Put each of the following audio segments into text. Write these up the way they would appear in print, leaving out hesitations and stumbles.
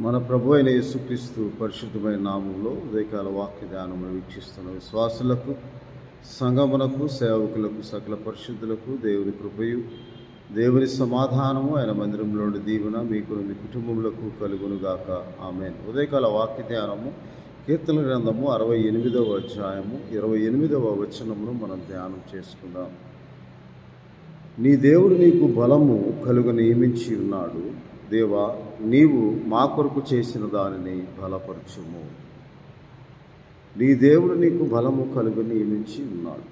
మన ప్రభు అయిన యేసుక్రీస్తు పరిశుద్ధమైన నామంలో ఉదయకాల వాక్య ధ్యానమును వీక్షిస్తున్న విశ్వాసులకు, సంగమునకు, సేవకులకు, సకల పరిశుద్ధులకు దేవుని కృపయు, దేవుని సమాధానము ఆయన మందిరంలోని దీవెన మీకు మీ కుటుంబములకు కలుగునుగాక. ఆమేన్. ఉదయకాల వాక్య ధ్యానము కీర్తన గ్రంథము 68వ అధ్యాయము 28వ వచనమును మనం ధ్యానం చేసుకుందాం. నీ దేవుడు నీకు బలము కలుగ నియమించి ఉన్నాడు. దేవా, నీవు మా కొరకు చేసిన దానిని బలపరచుము. నీ దేవుడు నీకు బలము కలుగ నియమించి ఉన్నాడు.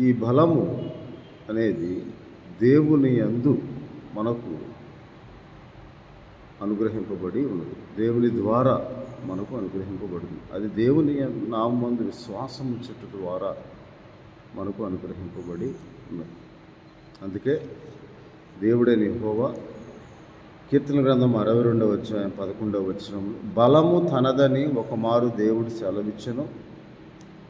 ఈ బలము అనేది దేవుని యందు మనకు అనుగ్రహింపబడి ఉన్నది. దేవుని ద్వారా మనకు అనుగ్రహింపబడింది. అది దేవుని నామందు విశ్వాసం ఉంచుట ద్వారా మనకు అనుగ్రహింపబడి ఉన్నది. అందుకే దేవుడైన యెహోవా కీర్తన గ్రంథం 62వ అధ్యాయం 11వ వచనంలో బలము తనదని ఒక మారు దేవుడు సెలవిచ్చెను,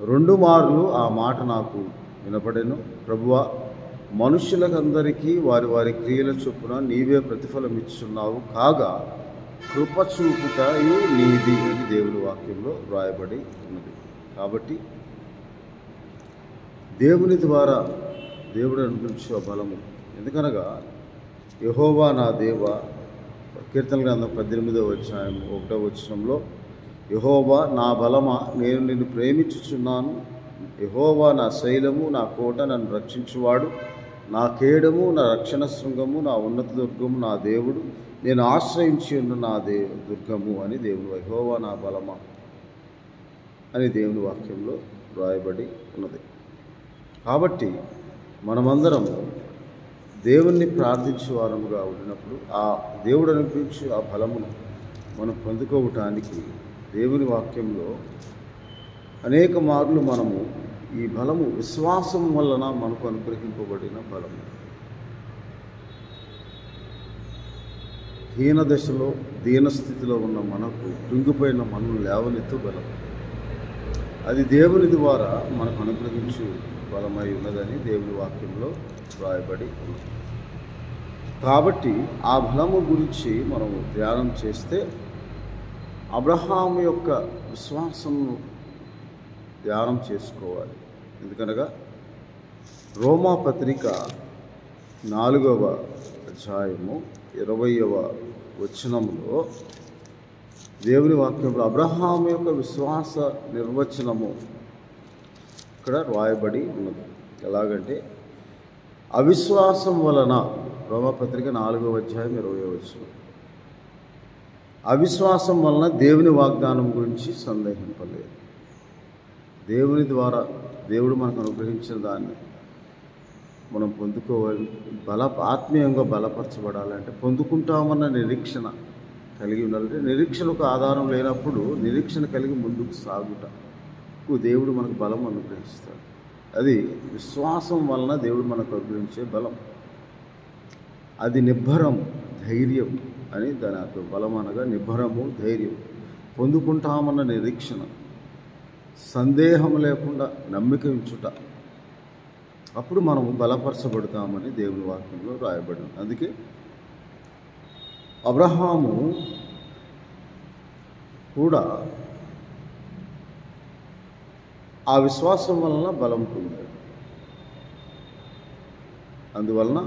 2 మార్లు ఆ మాట నాకు వినపడెను. ప్రభువా, మనుషులకందరికీ వారి వారి క్రియల చొప్పున నీవే ప్రతిఫలం ఇచ్చున్నావు, కాగా కృప చూపుటయు నీది అని దేవుని వాక్యంలో వ్రాయబడి ఉన్నది. కాబట్టి దేవుని ద్వారా దేవుడు అనుగ్రహించే బలము, ఎందుకనగా యెహోవా నా దేవా, కీర్తన గ్రంథం 18వ అధ్యాయం 1వ వచనంలో యెహోవా నా బలమా, నేను నిన్ను ప్రేమించుచున్నాను. యెహోవా నా శైలము, నా కోట, నన్ను రక్షించువాడు, నా కేడము, నా రక్షణ శృంగము, నా ఉన్నత దుర్గము, నా దేవుడు, నేను ఆశ్రయించి ఉన్న నా దుర్గము అని దేవుడు యెహోవా నా బలమా అని దేవుని వాక్యంలో వ్రాయబడి ఉన్నది. కాబట్టి మనమందరము దేవుణ్ణి ప్రార్థించే వారముగా ఉండినప్పుడు ఆ దేవుడు అనుగ్రహించి ఆ బలమును మనం పొందుకోవటానికి దేవుని వాక్యంలో అనేక మార్లు మనము ఈ బలము విశ్వాసం వలన మనకు అనుగ్రహింపబడిన బలము. హీన దశలో దీనస్థితిలో ఉన్న మనకు కృంగిపోయిన మనను లేవనెత్తు బలం, అది దేవుని ద్వారా మనకు అనుగ్రహించు బలమై ఉన్నదని దేవుని వాక్యంలో వ్రాయబడి ఉన్నది. కాబట్టి ఆ బలము గురించి మనము ధ్యానం చేస్తే అబ్రహాము యొక్క విశ్వాసమును ధ్యానం చేసుకోవాలి. ఎందుకనగా రోమా పత్రిక 4వ అధ్యాయము 20వ వచనంలో దేవుని వాక్యంలో అబ్రహాము యొక్క విశ్వాస నిర్వచనము ఇక్కడ రాయబడి ఉన్నది. ఎలాగంటే అవిశ్వాసం వలన, రోమపత్రిక 4వ అధ్యాయం 20వ వచనం, అవిశ్వాసం వలన దేవుని వాగ్దానం గురించి సందేహింపలేదు. దేవుని ద్వారా దేవుడు మనకు అనుగ్రహించిన దాన్ని మనం పొందుకోవాలి. ఆత్మీయంగా బలపరచబడాలంటే పొందుకుంటామన్న నిరీక్షణ కలిగి ఉండాలంటే, నిరీక్షణకు ఆధారం లేనప్పుడు నిరీక్షణ కలిగి ముందుకు సాగుట దేవుడు మనకు బలం అనుగ్రహిస్తాడు. అది విశ్వాసం వలన దేవుడు మనకు అనుగ్రహించే బలం. అది నిబ్బరం, ధైర్యం అని దాని అర్థం. బలం అనగా నిబ్బరము, ధైర్యం, పొందుకుంటామన్న నిరీక్షణ, సందేహం లేకుండా నమ్మిక ఉంచుట. అప్పుడు మనము బలపరచబడతామని దేవుని వాక్యంలో రాయబడింది. అందుకే అబ్రహాము కూడా ఆ విశ్వాసం వలన బలం పొందాడు. అందువలన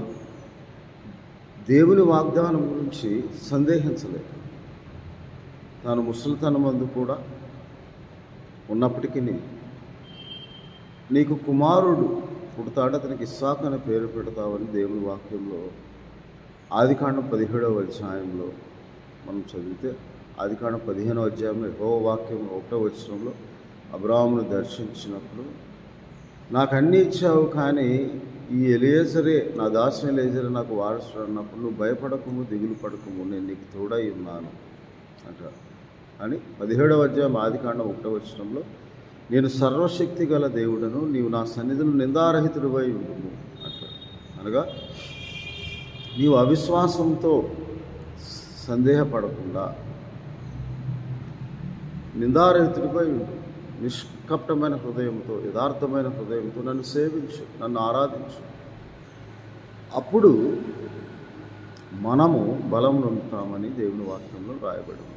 దేవుని వాగ్దానం గురించి సందేహించలేదు. తాను ముసలితనమందు కూడా ఉన్నప్పటికీ నీకు కుమారుడు పుడతాడు, అతనికి ఇస్సాకు అనే పేరు పెడతావని దేవుని వాక్యంలో ఆదికాండం 17వ అధ్యాయంలో మనం చదివితే, ఆదికాండం 15వ అధ్యాయంలో యెహోవా వాక్యం 1వ వచనంలో అబ్రాహామును దర్శించినప్పుడు, నాకు అన్నీ ఇచ్చావు, కానీ ఈ ఎలియేజరే, నా దాసుని ఎలియేజరే నాకు వారసుడు అన్నప్పుడు నువ్వు భయపడకము, దిగులు పడకము, నేను నీకు తోడై ఉన్నాను అంటారు అని 17వ అధ్యాయం ఆదికాండం 1వ వచనంలో, నేను సర్వశక్తి గల దేవుడను, నీవు నా సన్నిధిలో నిందారహితుడివై ఉండుము అంటారు. అనగా నీవు అవిశ్వాసంతో సందేహపడకుండా నిందారహితుడిపై ఉండు, నిష్కపటమైన హృదయంతో, యథార్థమైన హృదయంతో నన్ను సేవించు, నన్ను ఆరాధించు. అప్పుడు మనము బలం పొందుతామని దేవుని వాక్యంలో రాయబడింది.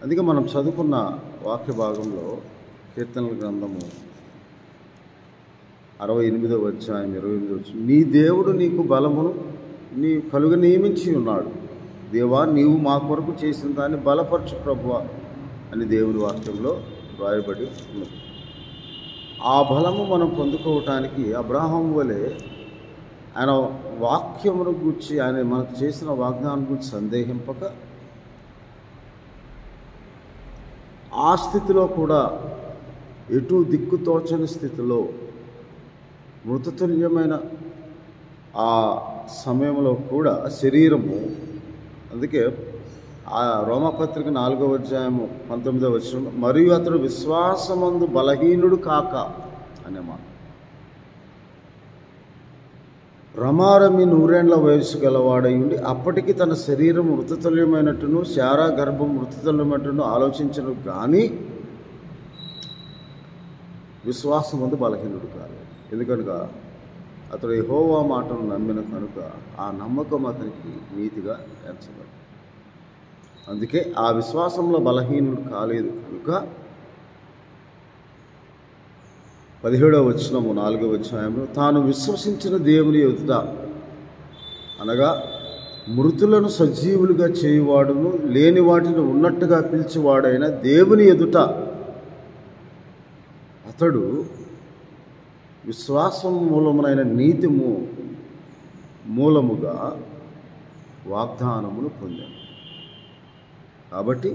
అందుకే మనం చదువుకున్న వాక్య భాగంలో కీర్తనల గ్రంథము 68వ అధ్యాయం 28వ వచనం, నీ దేవుడు నీకు బలమును నీ కలుగ నియమించి ఉన్నాడు. దేవా, నీవు మా కొరకు చేసిన దాన్ని బలపరచు ప్రభువా అని దేవుని వాక్యంలో రాయబడి ఉన్నది. ఆ బలము మనం పొందుకోవటానికి అబ్రాహాము వలె ఆయన వాక్యమును గూర్చి, ఆయన మనకు చేసిన వాగ్దానం గురించి సందేహింపక ఆ స్థితిలో కూడా, ఎటు దిక్కుతోచని స్థితిలో, మృతతుల్యమైన ఆ సమయంలో కూడా శరీరము, అందుకే ఆ రోమపత్రిక 4వ అధ్యాయము 19వ వచనం, మరియు అతడు విశ్వాసమందు బలహీనుడు కాక అనే మాట. రమారమి 100 వయసు గలవాడై ఉండి అప్పటికి తన శరీరం మృతతుల్యమైనట్టును శారా గర్భం మృతతుల్యమైనట్టును ఆలోచించను కానీ విశ్వాసమందు బలహీనుడు కాదు. ఎందుకనగా అతడు యెహోవా మాటను నమ్మిన కనుక ఆ నమ్మకం అతనికి నీతిగా ఎంచబడింది. అందుకే ఆ విశ్వాసంలో బలహీనుడు కాలేదు కనుక 17వ వచనము 4వ అధ్యాయంలో, తాను విశ్వసించిన దేవుని ఎదుట, అనగా మృతులను సజీవులుగా చేయువాడును లేని వాటిని ఉన్నట్టుగా పిలిచేవాడైన దేవుని ఎదుట అతడు విశ్వాసం మూలమునైన నీతి మూలముగా వాగ్దానమును పొందాడు. కాబట్టి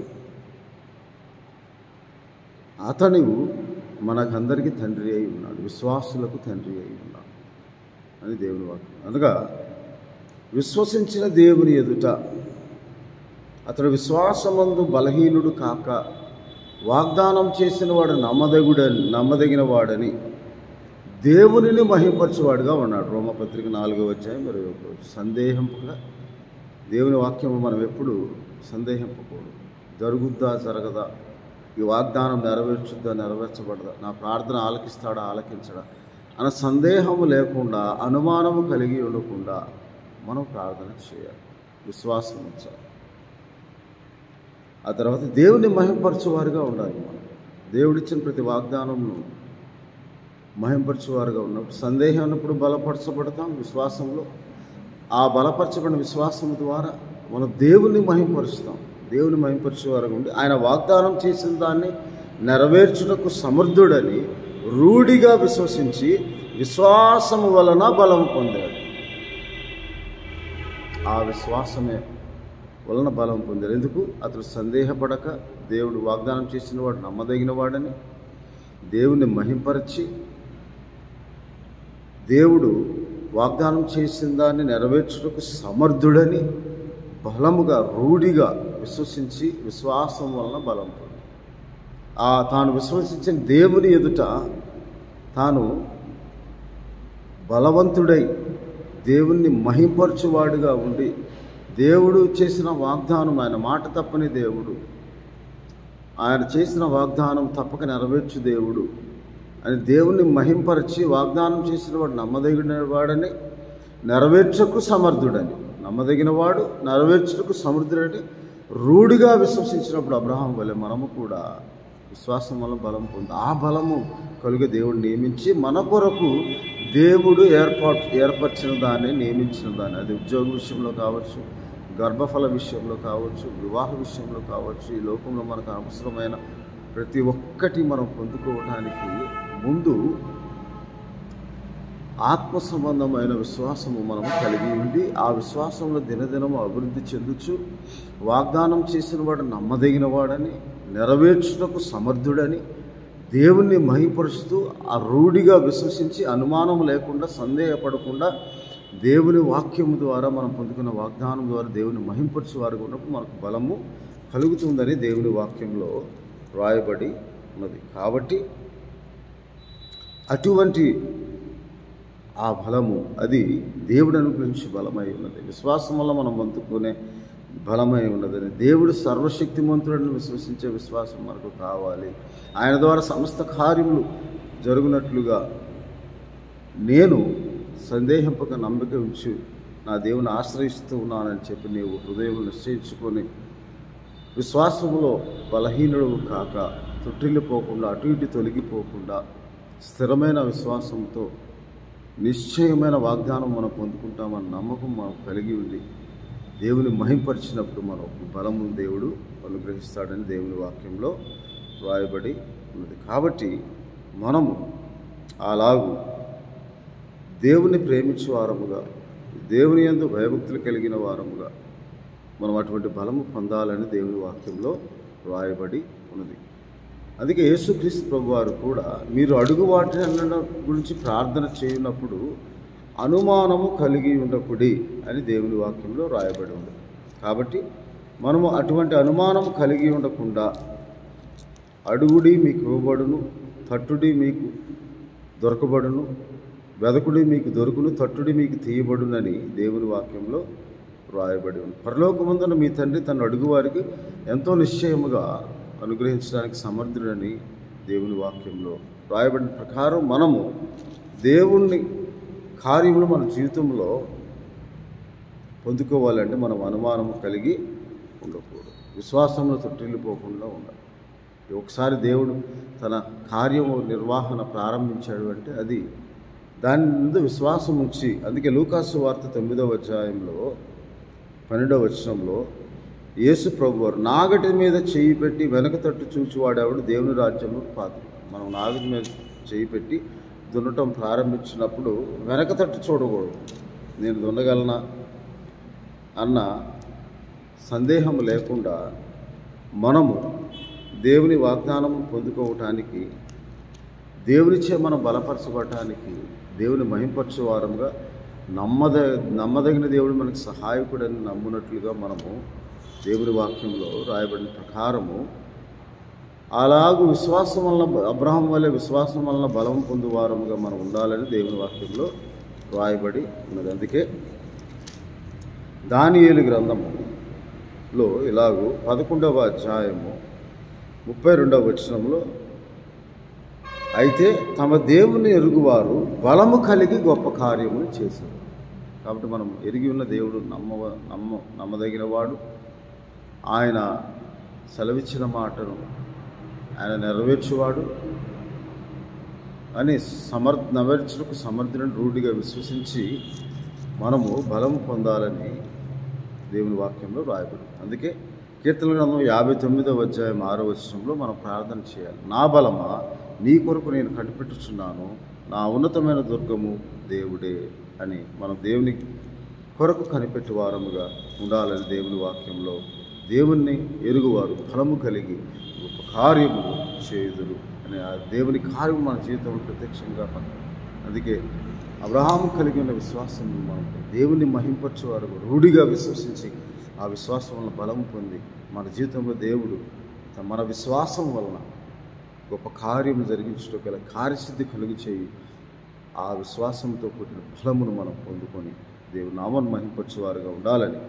అతను మనకందరికీ తండ్రి అయి ఉన్నాడు, విశ్వాసులకు తండ్రి అయి ఉన్నాడు అని దేవుని వాక్యం. అనగా విశ్వసించిన దేవుని ఎదుట అతడు విశ్వాసమందు బలహీనుడు కాక వాగ్దానం చేసిన వాడు నమ్మదగిన వాడని దేవునిని మహింపరచువాడుగా ఉన్నాడు. రోమపత్రిక 4వ అధ్యాయం 21వ వచనం. సందేహింపక దేవుని వాక్యము మనం ఎప్పుడు సందేహింపకూడదు. జరుగుద్దా జరగదా, ఈ వాగ్దానం నెరవేర్చుద్దా నెరవేర్చబడదా, నా ప్రార్థన ఆలకిస్తాడా ఆలకించడా అన్న సందేహము లేకుండా, అనుమానము కలిగి ఉండకుండా మనం ప్రార్థన చేయాలి, విశ్వాసం ఉంచాలి. ఆ తర్వాత దేవుని మహింపరచువారుగా ఉండాలి. మనం దేవుడిచ్చిన ప్రతి వాగ్దానంను మహింపరచువారుగా ఉన్నప్పుడు, సందేహం ఉన్నప్పుడు బలపరచబడతాం విశ్వాసంలో. ఆ బలపరచబడిన విశ్వాసం ద్వారా మనం దేవుని మహింపరుస్తాం. దేవుని మహింపరచేవారుగా ఉండి ఆయన వాగ్దానం చేసిన దాన్ని నెరవేర్చుటకు సమర్థుడని రూఢిగా విశ్వసించి విశ్వాసము వలన బలము పొందాడు. ఆ విశ్వాసమే వలన బలం పొందాడు. ఎందుకు? అతడు సందేహపడక దేవుడు వాగ్దానం చేసిన వాడు నమ్మదగిన వాడని, దేవుని మహింపరచి దేవుడు వాగ్దానం చేసిన దాన్ని నెరవేర్చుటకు సమర్థుడని బలముగా రూఢిగా విశ్వసించి విశ్వాసం వలన బలం పొంది తాను విశ్వసించిన దేవుని ఎదుట తాను బలవంతుడై దేవుణ్ణి మహింపరచువాడుగా ఉండి, దేవుడు చేసిన వాగ్దానం, ఆయన మాట తప్పని దేవుడు, ఆయన చేసిన వాగ్దానం తప్పక నెరవేర్చు దేవుడు అని దేవుణ్ణి మహింపరచి వాగ్దానం చేసిన వాడు నమ్మదగిన వాడని, నెరవేర్చకు సమర్థుడని, నమ్మదగిన వాడు నెరవేర్చుటకు సమర్థుడని రూఢిగా విశ్వసించినప్పుడు అబ్రహాం వలె మనము కూడా విశ్వాసం వల్ల బలం పొంది ఆ బలము కలుగు దేవుడు నియమించి మన కొరకు దేవుడు ఏర్పరిచిన దాన్ని, నియమించిన దాన్ని, అది ఉద్యోగ విషయంలో కావచ్చు, గర్భఫల విషయంలో కావచ్చు, వివాహ విషయంలో కావచ్చు, ఈ లోకంలో మనకు అవసరమైన ప్రతి ఒక్కటి మనం పొందుకోవడానికి ముందు ఆత్మ సంబంధమైన విశ్వాసము మనము కలిగి ఉండి ఆ విశ్వాసంలో దినదినము అభివృద్ధి చెందుచు వాగ్దానం చేసిన వాడు నమ్మదగిన వాడని, నెరవేర్చుటకు సమర్థుడని దేవుణ్ణి మహింపరుస్తూ ఆ రూఢిగా విశ్వసించి అనుమానం లేకుండా, సందేహపడకుండా దేవుని వాక్యము ద్వారా మనం పొందుకున్న వాగ్దానం ద్వారా దేవుని మహింపరచు వారు ఉన్నప్పుడు మనకు బలము కలుగుతుందని దేవుని వాక్యంలో రాయబడి ఉన్నది. కాబట్టి అటువంటి ఆ బలము అది దేవుడు అనుగ్రహించి బలమై ఉన్నది. విశ్వాసం వల్ల మనం పొందుకునే బలమై ఉన్నదని, దేవుడు సర్వశక్తిమంతుడని విశ్వసించే విశ్వాసం మనకు కావాలి. ఆయన ద్వారా సమస్త కార్యములు జరుగునట్లుగా నేను సందేహింపక నమ్మిక ఉంచి నా దేవుని ఆశ్రయిస్తూ ఉన్నానని చెప్పి నీవు హృదయం నిశ్చయించుకొని విశ్వాసములో బలహీనుడు కాక తొట్టిల్లిపోకుండా అటు ఇటు తొలగిపోకుండా స్థిరమైన విశ్వాసంతో నిశ్చయమైన వాగ్దానం మనం పొందుకుంటామన్న నమ్మకం మనం కలిగి ఉండి దేవుని మహింపరిచినప్పుడు మనకు బలము దేవుడు అనుగ్రహిస్తాడని దేవుని వాక్యంలో వ్రాయబడి ఉన్నది. కాబట్టి మనము అలాగూ దేవుని ప్రేమించే వారముగా, దేవుని యందు భయభక్తులు కలిగిన వారముగా మనం అటువంటి బలము పొందాలని దేవుని వాక్యంలో వ్రాయబడి ఉన్నది. అందుకే యేసుక్రీస్తు ప్రభువారు కూడా మీరు అడుగు వాటి గురించి ప్రార్థన చేయనప్పుడు అనుమానము కలిగి ఉండకుడి అని దేవుని వాక్యంలో వ్రాయబడి ఉంది. కాబట్టి మనము అటువంటి అనుమానం కలిగి ఉండకుండా అడుగుడి మీకు ఇవ్వబడును, తట్టుడి మీకు దొరకబడును, వెదకుడి మీకు దొరుకును, తట్టుడి మీకు తీయబడునని దేవుని వాక్యంలో వ్రాయబడి ఉంది. పరలోకమందున మీ తండ్రి తన అడుగు వారికి ఎంతో నిశ్చయముగా అనుగ్రహించడానికి సమర్థుడని దేవుని వాక్యంలో వ్రాయబడిన ప్రకారం మనము దేవుని కార్యములు మన జీవితంలో పొందుకోవాలంటే మనం అనుమానం కలిగి ఉండకూడదు, విశ్వాసంలో తొట్టిల్లిపోకుండా ఉండాలి. ఒకసారి దేవుడు తన కార్యము నిర్వహణ ప్రారంభించాడు అంటే అది దాని మీద విశ్వాసం ఉంచి, అందుకే లూకాసు వార్త 9వ అధ్యాయంలో 12వ వచనంలో యేసు ప్రభువారు నాగటి మీద చేయి పెట్టి వెనక తట్టు చూచివాడేవాడు దేవుని రాజ్యంలో పాత్ర. మనం నాగటి మీద చేయి పెట్టి దున్నటం ప్రారంభించినప్పుడు వెనక తట్టు చూడకూడదు. నేను దున్నగలనా అన్న సందేహం లేకుండా మనము దేవుని వాగ్దానం పొందుకోవటానికి, దేవునిచే మనం బలపరచబడటానికి, దేవుని మహింపరచే వారంగా నమ్మదగిన దేవుడు మనకు సహాయకుడని నమ్మునట్లుగా మనము దేవుని వాక్యంలో రాయబడిన ప్రకారము అలాగూ విశ్వాసం వలన అబ్రహాం వలె విశ్వాసం వలన బలం పొందువారముగా మనం ఉండాలని దేవుని వాక్యంలో రాయబడి ఉన్నది. అందుకే దానియేలు గ్రంథములో ఇలాగూ 11వ అధ్యాయము 32వ వచనంలో అయితే తమ దేవుని ఎరుగువారు బలము కలిగి గొప్ప కార్యములు చేశారు. కాబట్టి మనం ఎరిగి ఉన్న దేవుడు నమ్మదగిన వాడు, ఆయన సెలవిచ్చిన మాటను ఆయన నెరవేర్చేవాడు అని నెరవేర్చుటకు సమర్థులను రూఢిగా విశ్వసించి మనము బలము పొందాలని దేవుని వాక్యంలో రాయబడింది. అందుకే కీర్తన గ్రంథం 59వ అధ్యాయం 6వ వచనంలో మనం ప్రార్థన చేయాలి. నా బలమా నీ కొరకు నేను కనిపెట్టుచున్నాను, నా ఉన్నతమైన దుర్గము దేవుడే అని మనం దేవుని కొరకు కనిపెట్టే వారముగా ఉండాలని దేవుని వాక్యంలో దేవుణ్ణి ఎరుగువారు బలము కలిగి గొప్ప కార్యములు చేయుదురు అని ఆ దేవుని కార్యము మన జీవితంలో ప్రత్యక్షంగా అందుకే అబ్రహాము కలిగి ఉన్న విశ్వాసం మనం దేవుని మహింపరచేవారు రూఢిగా విశ్వసించి ఆ విశ్వాసం వలన బలం పొంది మన జీవితంలో దేవుడు మన విశ్వాసం వలన గొప్ప కార్యము జరిగించడం గల కార్యసిద్ధి కలుగు చేయి ఆ విశ్వాసంతో కూడిన బలమును మనం పొందుకొని దేవుని నామాన్ని మహింపరచేవారుగా ఉండాలని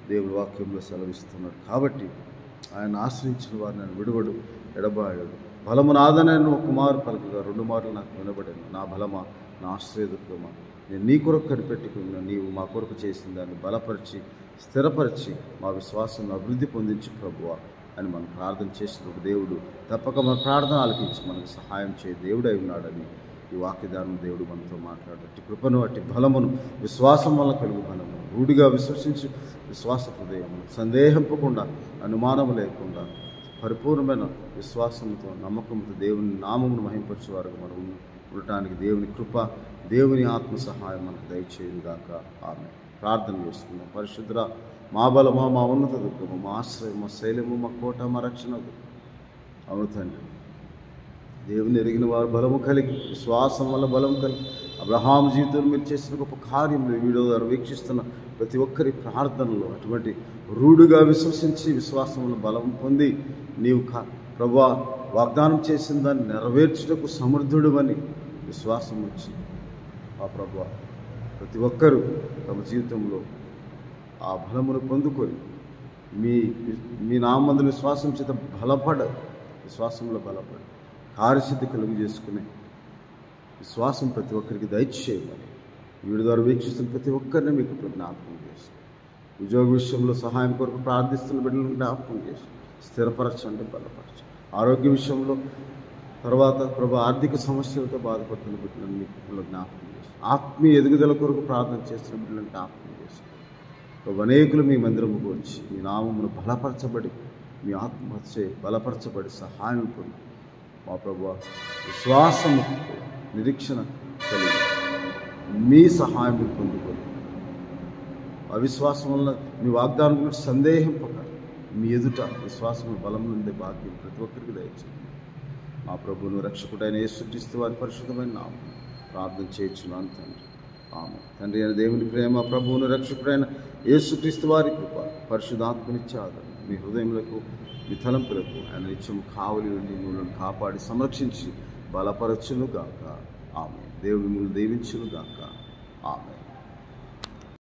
దేవుని వాక్యంలో సెలవిస్తున్నాడు. కాబట్టి ఆయన ఆశ్రయించిన వారిని ఆయన విడువడు, ఎడబాయడు. బలము నాదనని ఒక మారు పలుకగా 2 మార్లు నాకు వినబడాను. నా బలమా, నా ఆశ్రయదుర్గమా, నేను నీ కొరకు కనిపెట్టుకున్నా, నీవు మా కొరకు చేసిన దాన్ని బలపరిచి స్థిరపరిచి మా విశ్వాసం అభివృద్ధి పొందించి ప్రభువా అని మనం ప్రార్థన చేసినప్పుడు దేవుడు తప్పక మన ప్రార్థన ఆలకించి మనకు సహాయం చేయ దేవుడై ఉన్నాడని ఈ వాక్యదానం దేవుడు మనతో మాట్లాడట్టి కృపను అట్టి బలమును విశ్వాసం వల్ల కలుగు బలము రూఢిగా విశ్వసించి విశ్వాస హృదయము సందేహింపకుండా అనుమానము లేకుండా పరిపూర్ణమైన విశ్వాసంతో నమ్మకంతో దేవుని నామమును మహింపరచేవారుగా మనం ఉండటానికి దేవుని కృప దేవుని ఆత్మ సహాయం మనకు దయచేయును గాక. ఆమె ప్రార్థన చేసుకుందాం. పరిశుద్ధ మా బలమా, మా ఉన్నత దుర్గము, మా ఆశ్రయం, మా శైలము, మా కోట, మా రక్షణ. అవును తండ్రి, దేవుని ఎరిగిన వారు బలము కలిగి విశ్వాసం వల్ల బలం కలిగి అబ్రహాం జీవితంలో మీరు చేసిన గొప్ప కార్యములు వీడియో ద్వారా వీక్షిస్తున్న ప్రతి ఒక్కరి ప్రార్థనలో అటువంటి రూఢిగా విశ్వసించి విశ్వాసం వల్ల బలం పొంది నీవు ప్రభువా వాగ్దానం చేసిన దాన్ని నెరవేర్చుటకు సమర్థుడువని విశ్వాసం వచ్చి ఆ ప్రభువా ప్రతి ఒక్కరూ తమ జీవితంలో ఆ బలమును పొందుకొని మీ నామందు విశ్వాసం చేత విశ్వాసంలో బలపడి కార్యసిద్ధి కలుగు చేసుకునే విశ్వాసం ప్రతి ఒక్కరికి దయచేయమని వీడి ద్వారా వీక్షిస్తున్న ప్రతి ఒక్కరిని మీకు ఇప్పుడు జ్ఞాపకం చేస్తాం. ఉద్యోగ విషయంలో సహాయం కొరకు ప్రార్థిస్తున్న బిడ్డలను జ్ఞాపకం చేసి స్థిరపరచండి, బలపరచండి. ఆరోగ్య విషయంలో తర్వాత ప్రభు ఆర్థిక సమస్యలతో బాధపడుతున్న బిడ్డలను మీకు ఇప్పుడు జ్ఞాపకం చేస్తాం. ఆత్మీయ ఎదుగుదల కొరకు ప్రార్థన చేస్తున్న బిడ్డలను జ్ఞాపకం చేస్తాం. ప్రభు అనేకులు మీ మందిరముకు వచ్చి మీ నామమును బలపరచబడి మీ ఆత్మహత్య బలపరచబడి సహాయం పొంది మా ప్రభు విశ్వాసము నిరీక్షణ కలిగి మీ సహాయం పొందుకొని అవిశ్వాసం వల్ల మీ వాగ్దానం గురించి సందేహింపక మీ ఎదుట విశ్వాసం బలం నుండి భాగ్యం ప్రతి ఒక్కరికి దయచేయండి. మా ప్రభువును రక్షకుడైన యేసుక్రీస్తు వారి పరిశుద్ధమైన నామం ప్రార్థన చేయించున్నాను తండ్రి. ఆమె తండ్రి అయిన దేవుని ప్రేమ, ప్రభువును రక్షకుడైన యేసుక్రీస్తు వారి కృప, పరిశుద్ధాత్మనిచ్చే ఆదరణ మీ హృదయములకు మీ తలంపులకు ఆయన నిత్యం కావలి ఉండి మిమ్మల్ని కాపాడి సంరక్షించి బలపరచును గాక. ఆమె దేవుని మిమ్మల్ని దీవించును గాక. ఆమె.